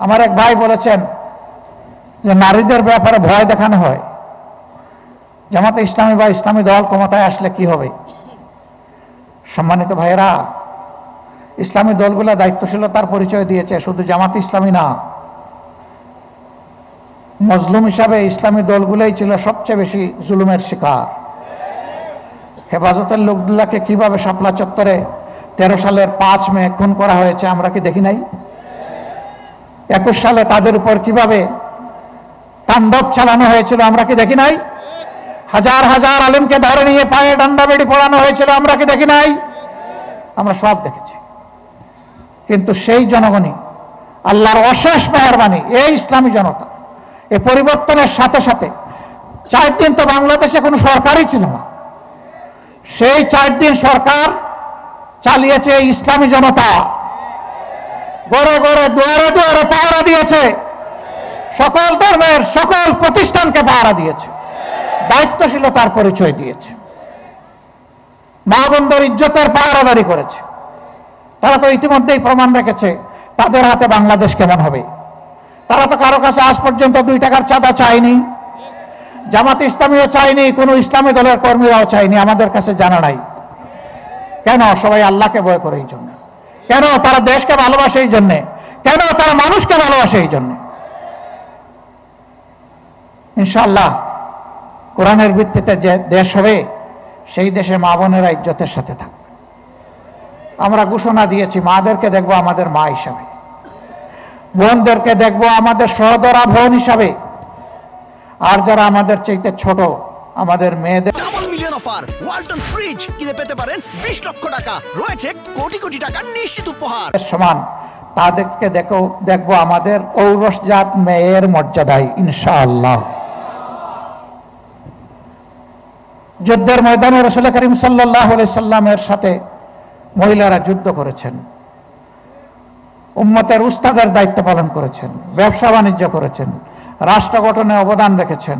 আমার এক ভাই বলেছেন যে নারীদের ব্যাপারে ভয় দেখানো হয়, জামাতে ইসলামী বা ইসলামী দল ক্ষমতায় আসলে কি হবে। সম্মানিত ভাইয়েরা, ইসলামী দলগুলো দায়িত্বশীলতার পরিচয় দিয়েছে, শুধু জামাতে ইসলামী না, মজলুম হিসাবে ইসলামী দলগুলোই ছিল সবচেয়ে বেশি জুলুমের শিকার। হেফাজতের লোকগুলাকে কিভাবে শাপলা চত্বরে 13 সালের 5 মে খুন করা হয়েছে আমরা কি দেখি নাই? 21 সালে তাদের উপর কিভাবে তাণ্ডব চালানো হয়েছিল আমরা কি দেখি নাই? হাজার হাজার আলেমকে ধরে নিয়ে পায়ে ডান্ডা বেড়ি পড়ানো হয়েছিল আমরা কি দেখি নাই? আমরা সব দেখেছি। কিন্তু সেই জনগণই, আল্লাহর অশেষ মেহেরবানি, এই ইসলামী জনতা এই পরিবর্তনের সাথে সাথে 4 দিন তো বাংলাদেশে কোনো সরকারই ছিল না, সেই 4 দিন সরকার চালিয়েছে ইসলামী জনতা, গড়ে গড়ে দুয়ারে দুয়ারে পাহারা দিয়েছে, সকল ধর্মের সকল প্রতিষ্ঠানকে পাহারা দিয়েছে, দায়িত্বশীলতার পরিচয় দিয়েছে, মা বোনদের ইজ্জতের পাহারাদারি করেছে। তারা তো ইতিমধ্যেই প্রমাণ রেখেছে তাদের হাতে বাংলাদেশ কেমন হবে। তারা তো কারো কাছে আজ পর্যন্ত 2 টাকার চাঁদা চায়নি, জামাতে ইসলামীও চায়নি, কোনো ইসলামী দলের কর্মীরাও চায়নি, আমাদের কাছে জানা নাই। কেন? সবাই আল্লাহকে ভয় করে এই জন্য। কেন? তারা দেশকে ভালোবাসে এই জন্যে। কেন? তারা মানুষকে ভালোবাসে এই জন্যে। ইনশাআল্লাহ কোরআনের ভিত্তিতে যে দেশ হবে, সেই দেশে মা বোনেরা ইজ্জতের সাথে থাকবে। আমরা ঘোষণা দিয়েছি, মাদেরকে দেখবো আমাদের মা হিসাবে, বোনদেরকে দেখবো আমাদের সহদরা বোন হিসাবে, আর যারা আমাদের চাইতে ছোট আমাদের মেয়েদের double million offer Walton fridge কিনে পেতে পারেন 20 লক্ষ টাকা, রয়েছে কোটি কোটি টাকার নিশ্চিত উপহার সমান, তাদেরকে দেখবো আমাদের ঔরসজাত মেয়ের মর্যাদায় ইনশাআল্লাহ। যুদ্ধের ময়দানে রাসূল করিম সাল্লাল্লাহু আলাইহি সাল্লামের সাথে মহিলারা যুদ্ধ করেছেন, উম্মতের উস্তাদের দায়িত্ব পালন করেছেন, ব্যবসা বাণিজ্য করেছেন, রাষ্ট্র গঠনে অবদান রেখেছেন,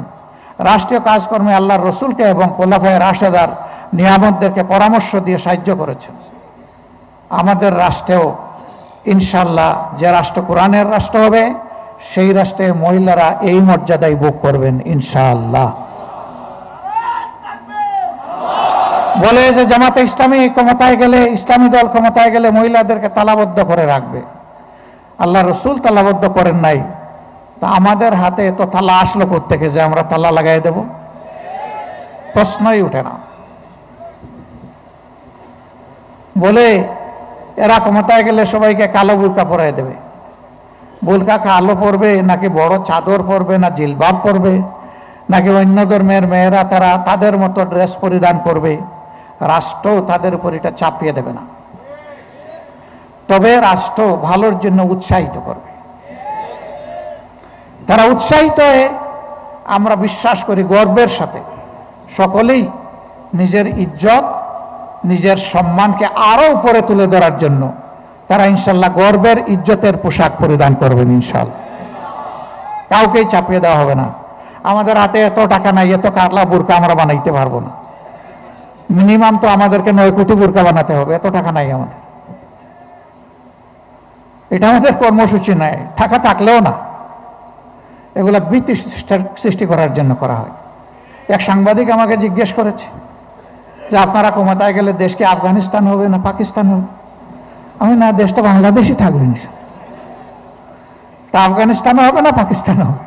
রাষ্ট্রীয় কাজকর্মে আল্লাহর রসুলকে এবং খোলাফায়ে রাশেদার নিয়ামতদেরকে পরামর্শ দিয়ে সাহায্য করেছেন। আমাদের রাষ্ট্রেও ইনশাআল্লাহ যে রাষ্ট্র কোরআনের রাষ্ট্র হবে, সেই রাষ্ট্রে মহিলারা এই মর্যাদায় ভোগ করবেন ইনশাআল্লাহ। বলে যে জামাতে ইসলামী ক্ষমতায় গেলে, ইসলামী দল ক্ষমতায় গেলে মহিলাদেরকে তালাবদ্ধ করে রাখবে। আল্লাহ রসুল তালাবদ্ধ করেন নাই, তা আমাদের হাতে তো তালা আসলো কোত্থেকে যে আমরা তালা লাগাই দেব? প্রশ্নই উঠে না। বলে এরা ক্ষমতায় গেলে সবাইকে কালো বুরকা পরাই দেবে। বুরকা কালো পরবে নাকি বড় চাদর পরবে, না জিলবাব পরবে, নাকি অন্য ধর্মের মেয়েরা তারা তাদের মতো ড্রেস পরিধান করবে, রাষ্ট্র তাদের উপর এটা চাপিয়ে দেবে না। তবে রাষ্ট্র ভালোর জন্য উৎসাহিত করবে। তারা উৎসাহিত হয়ে, আমরা বিশ্বাস করি গর্বের সাথে সকলেই নিজের ইজ্জত, নিজের সম্মানকে আরো উপরে তুলে ধরার জন্য তারা ইনশাল্লাহ গর্বের ইজ্জতের পোশাক পরিধান করবেন ইনশাল্লাহ। কাউকেই চাপিয়ে দেওয়া হবে না। আমাদের হাতে এত টাকা নাই, এত কাতলা বুরকা আমরা বানাইতে পারবো না। মিনিমাম তো আমাদেরকে 9 কোটি বুরকা বানাতে হবে, এত টাকা নাই আমাদের। এটা আমাদের কর্মসূচি নয়, টাকা থাকলেও না, এগুলা ভীতি সৃষ্টি করার জন্য করা হয়। এক সাংবাদিক আমাকে জিজ্ঞেস করেছে যে আপনারা ক্ষমতায় গেলে দেশ কি আফগানিস্তান হবে না পাকিস্তান হবে? আমি না, দেশ তো বাংলাদেশই থাকবে, তা আফগানিস্তানও হবে না পাকিস্তানও হবে।